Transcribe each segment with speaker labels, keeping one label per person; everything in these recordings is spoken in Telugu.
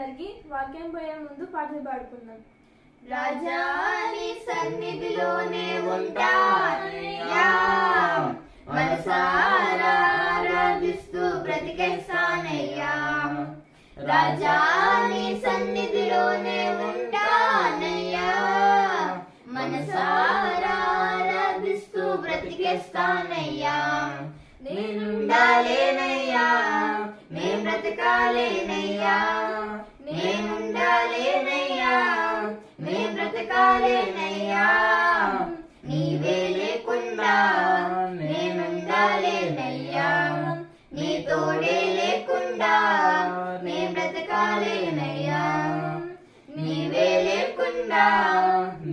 Speaker 1: అందరికి వాక్యం పోయే ముందు పాటలు పాడుకుందాం.
Speaker 2: రాజా నీ సన్నిధిలోనే ఉంటానయ్యా, మనసారా ఆరాధిస్తూ బ్రతికేస్తానయ్యా. రాజా నీ సన్నిధిలోనే ఉంటానయ్యా, మనసారా ఆరాధిస్తూ బ్రతికేస్తానయ్యా. నేనుండాలేనయ్యా, నే బ్రతకాలేనయ్యా, నేనుండాలేనయ్యా, నే బ్రతకాలేనయ్యా. నీవే లేకుండా నేనుండాలేనయ్యా, నీ తోడే లేకుండా నే బ్రతకాలేనయ్యా. నీవే లేకుండా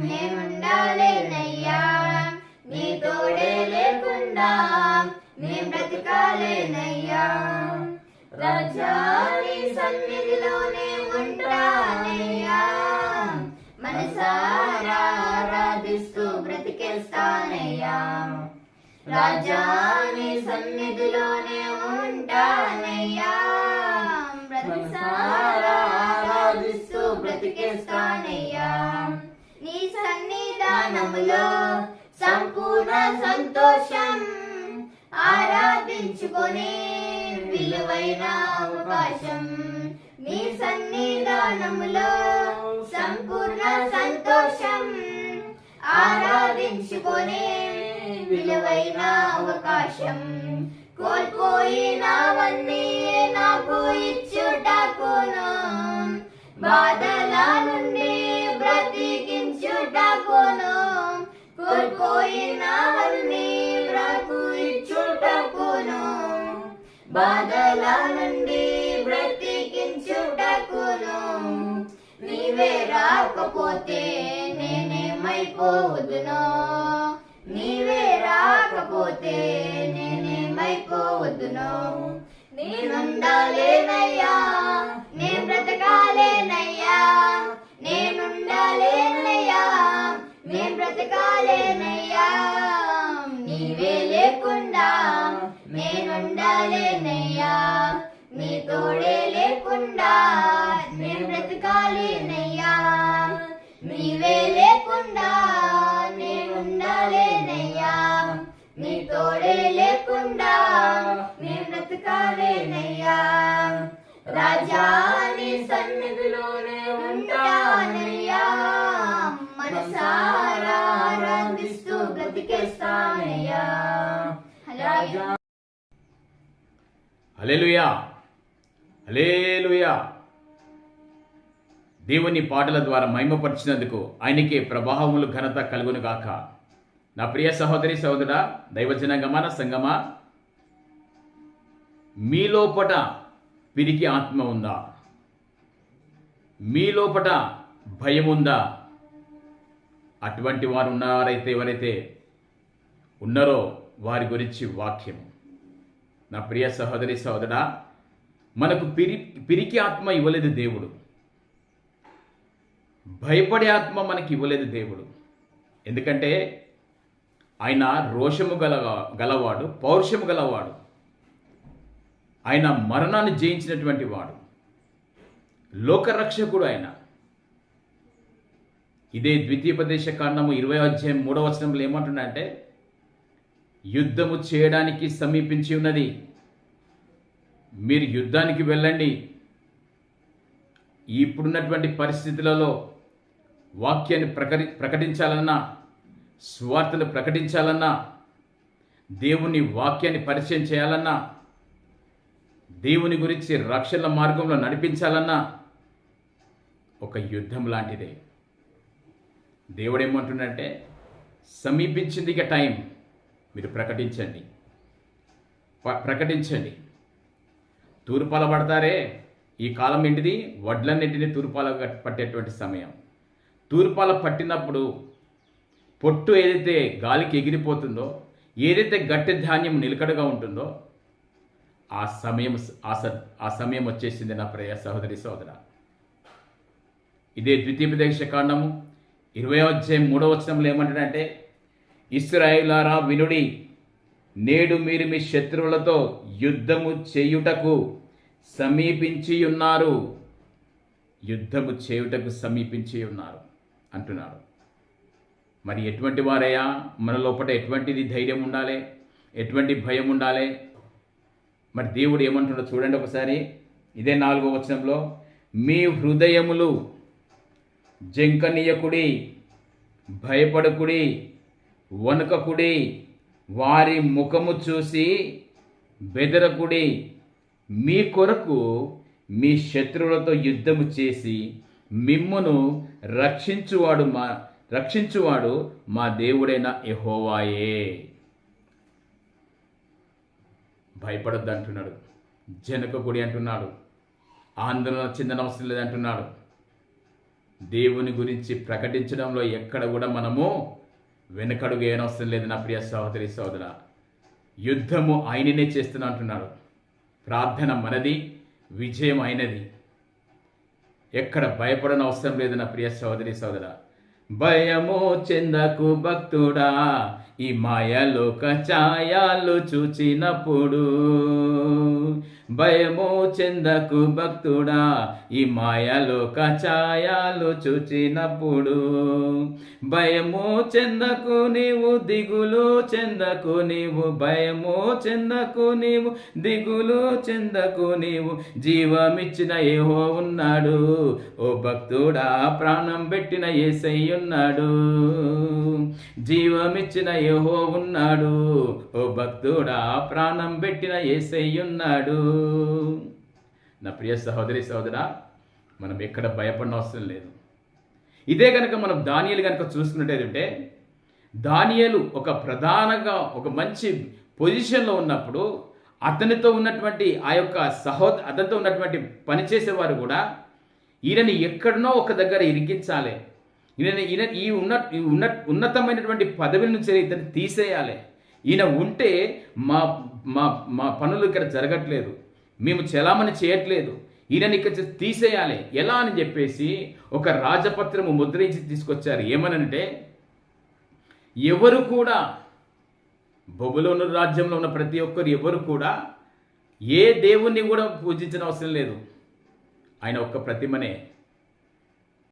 Speaker 2: నేనుండాలేనయ్యా, నీ తోడే లేకుండా నే బ్రతకాలేనయ్యా. రాజా నీ సన్నిధిలోనే ఉంటానయ్యా, మనసారా ఆరాధిస్తూ బ్రతికేస్తానయ్యా. రాజా నీ సన్నిధిలోనే ఉంటానయ్యా, మనసారా ఆరాధిస్తూ బ్రతికేస్తానయ్యా. నీ సన్నిధానములో సంపూర్ణ సంతోషం, ఆరాధించుకొని విలువైన అవకాశం. నీ సన్నిధానములో సంపూర్ణ సంతోషం, ఆరాధించుకొని విలువైన అవకాశం. కోల్పోయినవన్నీ నాకు ఇచ్చుటకును, బాధల నుండి బ్రతికించుటకును. కోల్పోయినవన్నీ నాకు ఇచ్చుటకును, బాధల నుండి బ్రతికించుటకును. నీవే రాకపోతే నేనేమైపోవదునో, నీవే రాకపోతే నేనేమైపోవదునో. నేనుండాలేనయ్యా, నే బ్రతకాలేనయ్యా, నేనుండాలేనయ్యా, నే బ్రతకాలేనయ్యా. నీవే లేకుండా నేనుండాలేనయ్యా, నీ తోడే లేకుండా నే బ్రతకాలేనయ్యా. నీవే లేకుండా నేనుండాలేనయ్యా, నీ తోడే లేకుండా నే బ్రతకాలేనయ్యా. రాజా నీ సన్నిధిలోనే ఉంటానయ్యా, మనసారా ఆరాధిస్తూ బ్రతికేస్తానయ్యా.
Speaker 3: హల్లెలూయా, హల్లెలూయా. దేవుని పాటల ద్వారా మహిమపరిచినందుకు ఆయనకే ప్రభావములు ఘనత కలుగును గాక. నా ప్రియ సహోదరి సహోదరా, దైవజనంగమా, నా సంగమా, మీ లోపట పిరికి ఆత్మ ఉందా? మీ లోపట భయం ఉందా? అటువంటి వారు ఉన్నారైతే, ఎవరైతే ఉన్నారో వారి గురించి వాక్యం. నా ప్రియ సహోదరి సహోదరా, మనకు పిరికి ఆత్మ ఇవ్వలేదు దేవుడు, భయపడే ఆత్మ మనకి ఇవ్వలేదు దేవుడు. ఎందుకంటే ఆయన రోషము గలవాడు, పౌరుషము గలవాడు. ఆయన మరణాన్ని జయించినటువంటి వాడు, లోకరక్షకుడు ఆయన. ఇదే ద్వితీయోపదేశ కాండము 20:3 ఏమంటున్నాడంటే, యుద్ధము చేయడానికి సమీపించి ఉన్నది, మీరు యుద్ధానికి వెళ్ళండి. ఇప్పుడున్నటువంటి పరిస్థితులలో వాక్యాన్ని ప్రకటించాలన్నా, స్వార్థను ప్రకటించాలన్నా, దేవుని వాక్యాన్ని పరిచయం చేయాలన్నా, దేవుని గురించి రక్షణ మార్గంలో నడిపించాలన్నా ఒక యుద్ధం లాంటిదే. దేవుడు ఏమంటున్నాడంటే, సమీపించింది ఇక టైం, మీరు ప్రకటించండి, ప్రకటించండి. తూర్పాల పడతారే, ఈ కాలం ఏంటిది? వడ్లన్నింటినీ తూర్పాల పట్టేటువంటి సమయం. తూర్పాల పట్టినప్పుడు పొట్టు ఏదైతే గాలికి ఎగిరిపోతుందో, ఏదైతే గట్టి ధాన్యం నిలకడగా ఉంటుందో, ఆ సమయం వచ్చేసింది నా ప్రియ సహోదరి సహోదర. ఇదే ద్వితీయోపదేశ కాండము 20:3 ఏమంటాడంటే, ఇశ్రాయేలులారా వినుడి, నేడు మీరు మీ శత్రువులతో యుద్ధము చేయుటకు సమీపించి ఉన్నారు. యుద్ధము చేయుటకు సమీపించి ఉన్నారు అంటున్నాడు. మరి ఎటువంటి వారయ్యా? మన లోపల ఎటువంటిది ధైర్యం ఉండాలి, ఎటువంటి భయం ఉండాలి? మరి దేవుడు ఏమంటున్నాడో చూడండి ఒకసారి. ఇదే 4వ వచనంలో, మీ హృదయములు జంకనీయకుడి, భయపడకుడి, వణకకుడి, వారి ముఖము చూసి బెదరకుడి. మీ కొరకు మీ శత్రువులతో యుద్ధము చేసి మిమ్మును రక్షించువాడు మా దేవుడైన యెహోవాయే. భయపడొద్దు అంటున్నాడు, జనకకుడి అంటున్నాడు, ఆందోళన చెందన అవసరం లేదంటున్నాడు. దేవుని గురించి ప్రకటించడంలో ఎక్కడ కూడా మనము వెనకడుగు ఏనవసరం లేదు నా ప్రియ సహోదరి సహోదరా. యుద్ధము ఆయననే చేస్తున్నా అంటున్నాడు. ప్రార్థన మనది, విజయం అయినది. ఎక్కడ భయపడని అవసరం లేదు నా ప్రియ సహోదరి సహోదరా. భయము చెందకు భక్తుడా, ఈ మాయలోక ఛాయాలు చూచినప్పుడు. భయము చెందకు భక్తుడా, ఈ మాయలోక ఛాయాలు చూచినప్పుడు. భయము చెందకు నీవు, దిగులు చెందకు నీవు. భయము చెందకు నీవు, దిగులు చెందకు నీవు. జీవమిచ్చిన యెహోవా ఉన్నాడు, ఓ భక్తుడా, ప్రాణం పెట్టిన యేసయ్య ఉన్నాడు. జీవమిచ్చిన యెహోవా ఉన్నాడు, ఓ భక్తుడా, ప్రాణం పెట్టిన యేసయ్య ఉన్నాడు. నా ప్రియ సహోదరి సహోదరా, మనం ఎక్కడ భయపడిన అవసరం లేదు. ఇదే కనుక మనం దానియేలు కనుక చూసుకున్నట్టయితే, దానియేలు ఒక ప్రధానంగా ఒక మంచి పొజిషన్లో ఉన్నప్పుడు అతనితో ఉన్నటువంటి అతనితో ఉన్నటువంటి పనిచేసేవారు కూడా ఈయనని ఎక్కడనో ఒక దగ్గర ఇరికించాలి, ఈ ఉన్నతమైనటువంటి పదవి నుంచి ఇతన్ని తీసేయాలి. ఈయన ఉంటే మా మా మా పనులు ఇక్కడ జరగట్లేదు, మేము చలామణి చేయట్లేదు, ఈయనని ఇక్కడ తీసేయాలి. ఎలా అని చెప్పేసి ఒక రాజపత్రము ముద్రించి తీసుకొచ్చారు. ఏమనంటే, ఎవరు కూడా బబులోను రాజ్యంలో ఉన్న ప్రతి ఒక్కరు ఎవరు కూడా ఏ దేవుణ్ణి కూడా పూజించిన అవసరం లేదు. ఆయన ఒక్క ప్రతిమనే